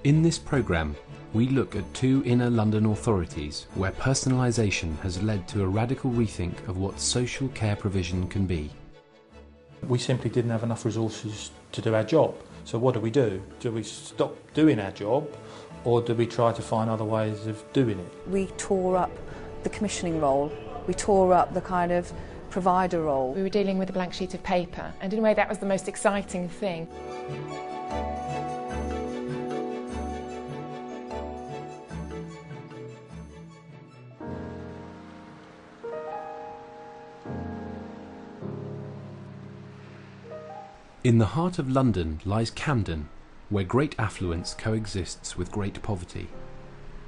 In this programme, we look at two inner London authorities where personalisation has led to a radical rethink of what social care provision can be. We simply didn't have enough resources to do our job. So what do? Do we stop doing our job, or do we try to find other ways of doing it? We tore up the commissioning role, we tore up the kind of provider role. We were dealing with a blank sheet of paper, and in a way that was the most exciting thing. In the heart of London lies Camden, where great affluence coexists with great poverty.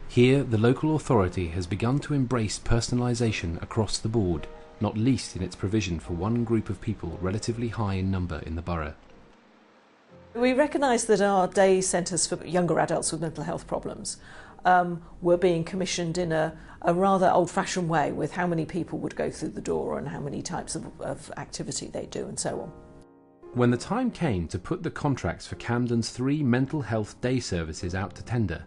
Here, the local authority has begun to embrace personalisation across the board, not least in its provision for one group of people relatively high in number in the borough. We recognise that our day centres for younger adults with mental health problems were being commissioned in a rather old-fashioned way, with how many people would go through the door and how many types of activity they do and so on. When the time came to put the contracts for Camden's 3 mental health day services out to tender,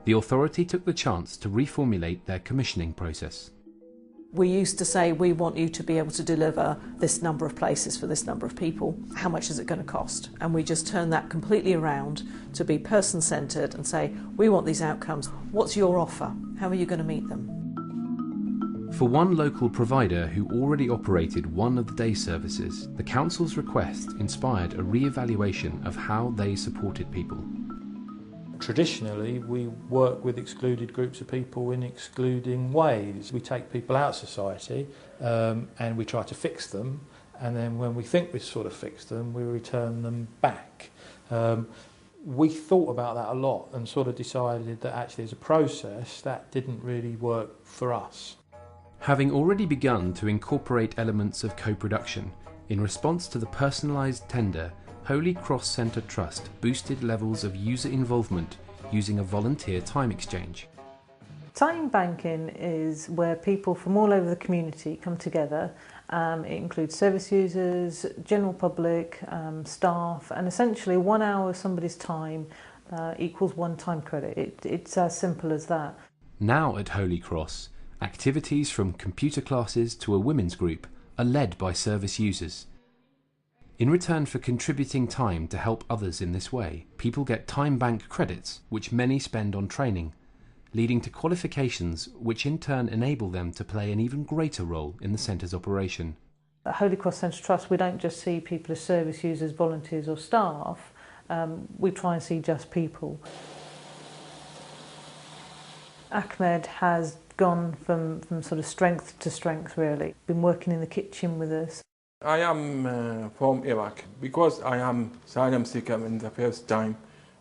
the authority took the chance to reformulate their commissioning process. We used to say, we want you to be able to deliver this number of places for this number of people. How much is it going to cost? And we just turned that completely around to be person-centred and say, we want these outcomes. What's your offer? How are you going to meet them? For one local provider who already operated one of the day services, the council's request inspired a re-evaluation of how they supported people. Traditionally, we work with excluded groups of people in excluding ways. We take people out of society and we try to fix them, and then when we think we've sort of fixed them, we return them back. We thought about that a lot and sort of decided that actually as a process that didn't really work for us. Having already begun to incorporate elements of co-production, in response to the personalised tender, Holy Cross Centre Trust boosted levels of user involvement using a volunteer time exchange. Time banking is where people from all over the community come together. It includes service users, general public, staff, and essentially 1 hour of somebody's time equals 1 time credit. It's as simple as that. Now at Holy Cross, activities from computer classes to a women's group are led by service users. In return for contributing time to help others in this way, people get time bank credits, which many spend on training, leading to qualifications which in turn enable them to play an even greater role in the centre's operation. At Holy Cross Centre Trust, we don't just see people as service users, volunteers or staff, we try and see just people. Ahmed has gone from sort of strength to strength, really. Been working in the kitchen with us. I am from Iraq. Because I am asylum seeker in the first time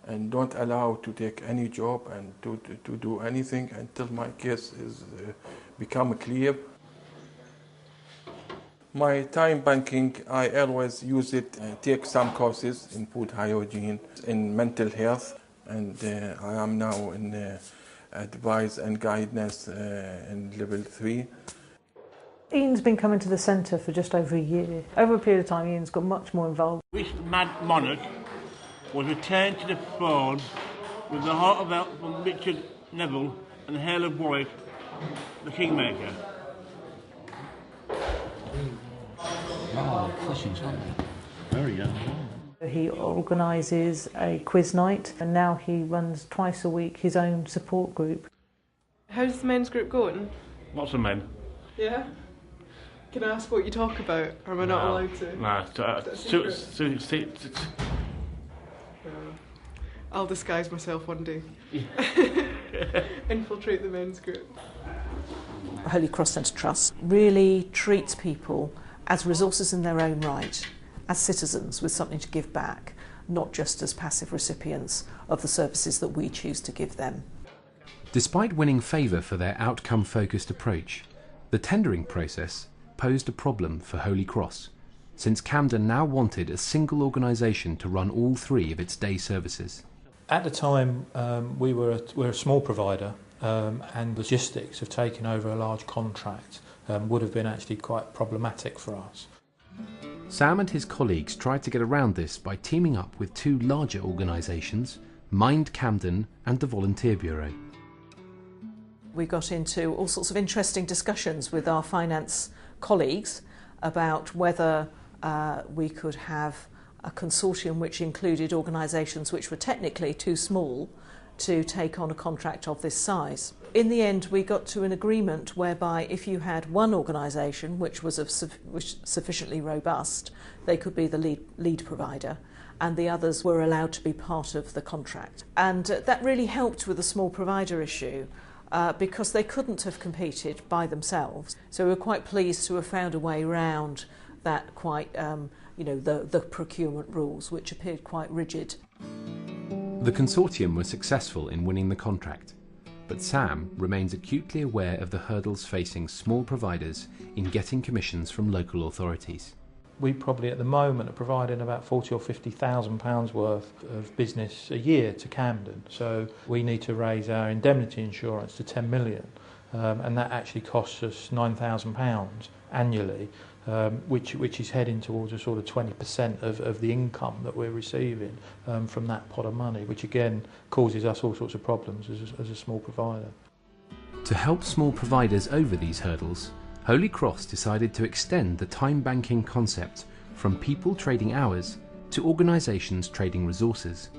and don't allow to take any job and to do anything until my case is become clear. My time banking, I always use it, take some courses in food hygiene, in mental health, and I am now in advice and guidance in level 3. Ian's been coming to the centre for just over a year. Over a period of time, Ian's got much more involved. This mad monarch was returned to the throne with the heart of help from Richard Neville and the hair of Warwick, the Kingmaker. Oh, Christians, aren't they? Very young. He organises a quiz night, and now he runs twice a week his own support group. How's the men's group going? Lots of men. Yeah? Can I ask what you talk about, or am I not allowed to? I'll disguise myself one day. Infiltrate the men's group. Holy Cross Centre Trust really treats people as resources in their own right, as citizens with something to give back, not just as passive recipients of the services that we choose to give them. Despite winning favour for their outcome-focused approach, the tendering process posed a problem for Holy Cross, since Camden now wanted a single organisation to run all 3 of its day services. At the time, we're a small provider, and logistics of taking over a large contract would have been actually quite problematic for us. Sam and his colleagues tried to get around this by teaming up with 2 larger organisations, Mind Camden and the Volunteer Bureau. We got into all sorts of interesting discussions with our finance colleagues about whether we could have a consortium which included organisations which were technically too small to take on a contract of this size. In the end, we got to an agreement whereby if you had one organisation which was sufficiently robust, they could be the lead provider, and the others were allowed to be part of the contract. And that really helped with the small provider issue because they couldn't have competed by themselves. So we were quite pleased to have found a way around that quite, the procurement rules, which appeared quite rigid. The consortium was successful in winning the contract, but Sam remains acutely aware of the hurdles facing small providers in getting commissions from local authorities. We probably at the moment are providing about £40,000 or £50,000 worth of business a year to Camden. So we need to raise our indemnity insurance to £10 million, and that actually costs us £9,000 annually, which is heading towards a sort of 20% of the income that we're receiving from that pot of money, which again causes us all sorts of problems as a small provider. To help small providers over these hurdles, Holy Cross decided to extend the time banking concept from people trading hours to organisations trading resources.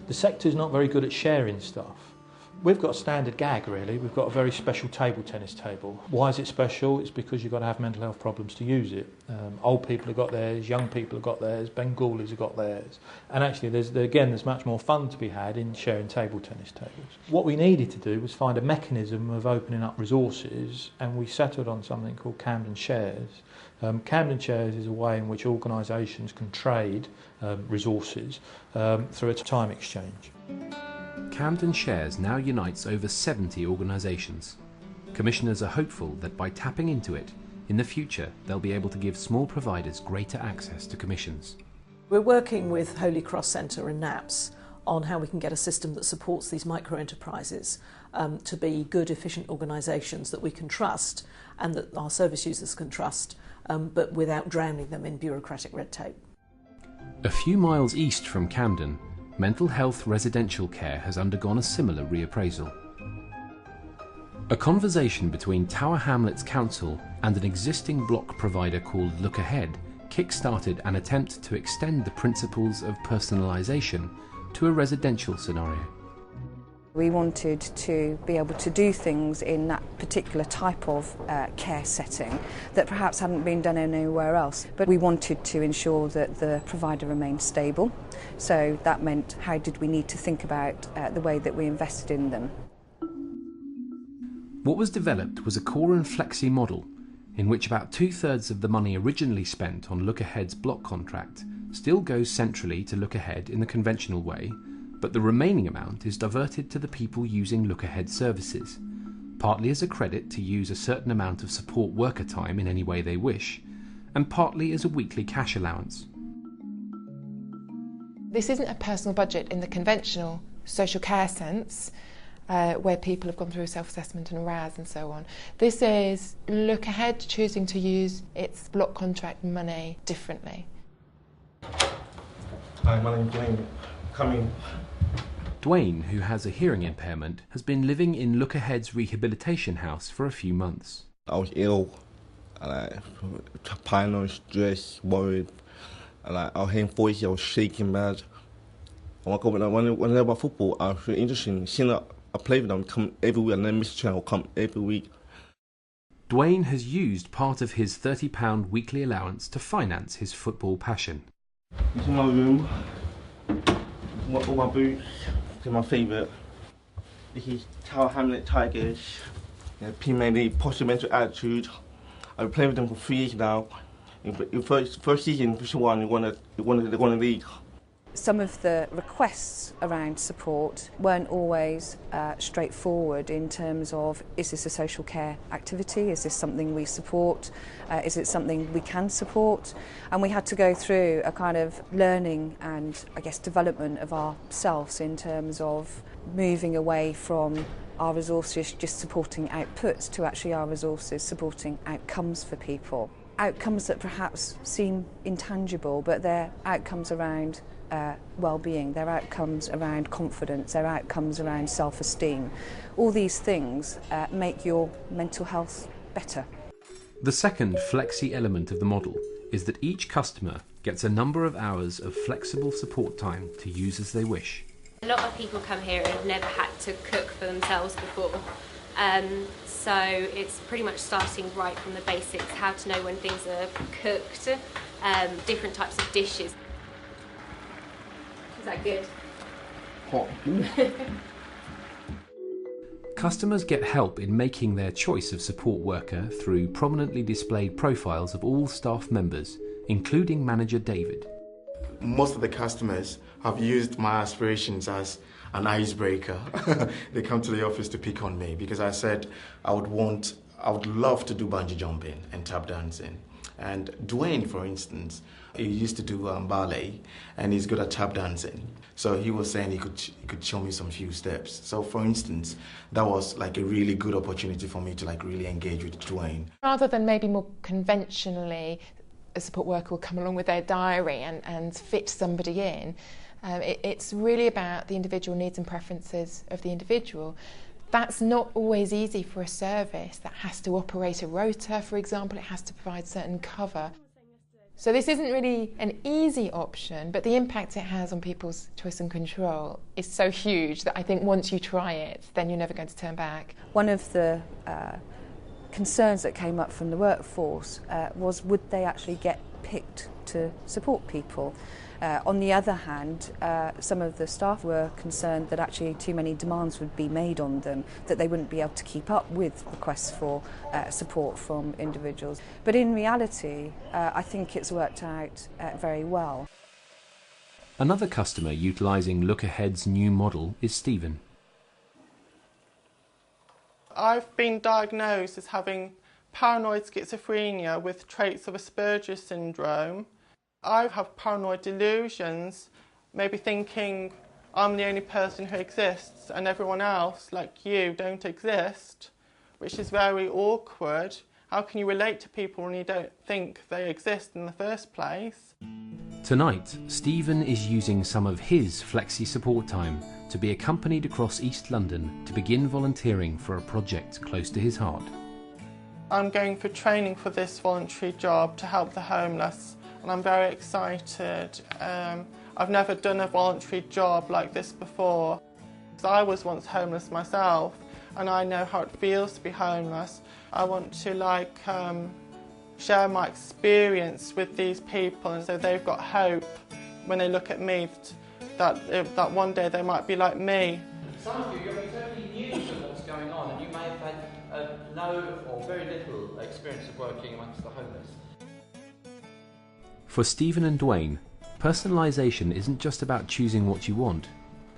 The sector's not very good at sharing stuff. We've got a standard gag really, we've got a very special table tennis table. Why is it special? It's because you've got to have mental health problems to use it. Old people have got theirs, young people have got theirs, Bengalis have got theirs. And actually there's much more fun to be had in sharing table tennis tables. What we needed to do was find a mechanism of opening up resources, and we settled on something called Camden Shares. Camden Shares is a way in which organisations can trade resources through a time exchange. Camden Shares now unites over 70 organisations. Commissioners are hopeful that by tapping into it, in the future they'll be able to give small providers greater access to commissions. We're working with Holy Cross Centre and NAPS on how we can get a system that supports these micro-enterprises to be good, efficient organisations that we can trust and that our service users can trust, but without drowning them in bureaucratic red tape. A few miles east from Camden, mental health residential care has undergone a similar reappraisal. A conversation between Tower Hamlets Council and an existing block provider called Look Ahead kick-started an attempt to extend the principles of personalisation to a residential scenario. We wanted to be able to do things in that particular type of care setting that perhaps hadn't been done anywhere else. But we wanted to ensure that the provider remained stable. So that meant how did we need to think about the way that we invested in them. What was developed was a core and flexi model in which about 2/3 of the money originally spent on Look Ahead's block contract still goes centrally to Look Ahead in the conventional way, but the remaining amount is diverted to the people using Look Ahead services, partly as a credit to use a certain amount of support worker time in any way they wish, and partly as a weekly cash allowance. This isn't a personal budget in the conventional social care sense, where people have gone through self-assessment and RAS and so on. This is Look Ahead choosing to use its block contract money differently. Hi, my name's Dwayne. Coming. Dwayne, who has a hearing impairment, has been living in Look Ahead's rehabilitation house for a few months. I was ill, paranoid, stressed, worried, I was hearing voices, I was shaking bad. When I learned about football, I was really interested. Seeing that I play with them, come every week, and then Mr. Chen will come every week. Dwayne has used part of his £30 weekly allowance to finance his football passion. This is my room. All my boots. This is my favourite. This is Tower Hamlet Tigers. Premier League, positive mental attitude. I've been playing with them for 3 years now. In first season, Division 1, they won the league. Some of the requests around support weren't always straightforward in terms of, is this a social care activity? Is this something we support? Is it something we can support? And we had to go through a kind of learning and, I guess, development of ourselves in terms of moving away from our resources just supporting outputs to actually our resources supporting outcomes for people. Outcomes that perhaps seem intangible, but they're outcomes around well-being, their outcomes around confidence, their outcomes around self-esteem. All these things make your mental health better. The second flexi element of the model is that each customer gets a number of hours of flexible support time to use as they wish. A lot of people come here and have never had to cook for themselves before. So it's pretty much starting right from the basics, how to know when things are cooked, different types of dishes. Is that good? Hot. Customers get help in making their choice of support worker through prominently displayed profiles of all staff members, including manager David. Most of the customers have used my aspirations as an icebreaker. They come to the office to pick on me because I said I would love to do bungee jumping and tap dancing. And Dwayne, for instance, he used to do ballet and he's good at tap dancing. So he was saying he could show me some few steps. So for instance, that was like a really good opportunity for me to like really engage with Dwayne. Rather than maybe more conventionally, a support worker will come along with their diary and fit somebody in. It's really about the individual needs and preferences of the individual. That's not always easy for a service that has to operate a rota, for example. It has to provide certain cover. So this isn't really an easy option, but the impact it has on people's choice and control is so huge that I think once you try it, then you're never going to turn back. One of the concerns that came up from the workforce was would they actually get picked to support people? On the other hand, some of the staff were concerned that actually too many demands would be made on them, that they wouldn't be able to keep up with requests for support from individuals. But in reality, I think it's worked out very well. Another customer utilising Look Ahead's new model is Stephen. I've been diagnosed as having paranoid schizophrenia with traits of Asperger's syndrome. I have paranoid delusions, maybe thinking I'm the only person who exists and everyone else, like you, don't exist, which is very awkward. How can you relate to people when you don't think they exist in the first place? Tonight, Stephen is using some of his flexi support time to be accompanied across East London to begin volunteering for a project close to his heart. I'm going for training for this voluntary job to help the homeless, and I'm very excited. I've never done a voluntary job like this before. I was once homeless myself, and I know how it feels to be homeless. I want to share my experience with these people, and so they've got hope when they look at me that one day they might be like me. Some of you, you're totally new to what's going on, and you may have had no or very little experience of working amongst the homeless. For Stephen and Dwayne, personalisation isn't just about choosing what you want,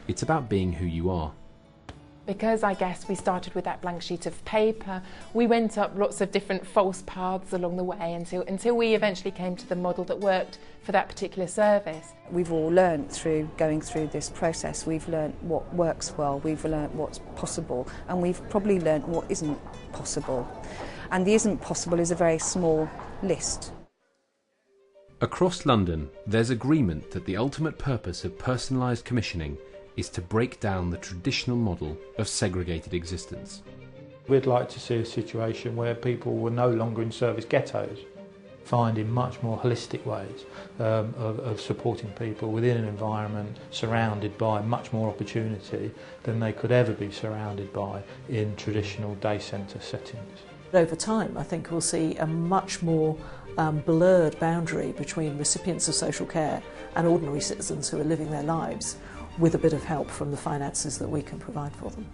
it's about being who you are. Because I guess we started with that blank sheet of paper, we went up lots of different false paths along the way until we eventually came to the model that worked for that particular service. We've all learnt through going through this process. We've learnt what works well, we've learnt what's possible, and we've probably learnt what isn't possible. And the isn't possible is a very small list. Across London, there's agreement that the ultimate purpose of personalised commissioning is to break down the traditional model of segregated existence. We'd like to see a situation where people were no longer in service ghettos, finding much more holistic ways of supporting people within an environment surrounded by much more opportunity than they could ever be surrounded by in traditional day centre settings. Over time, I think we'll see a much more blurred boundary between recipients of social care and ordinary citizens who are living their lives with a bit of help from the finances that we can provide for them.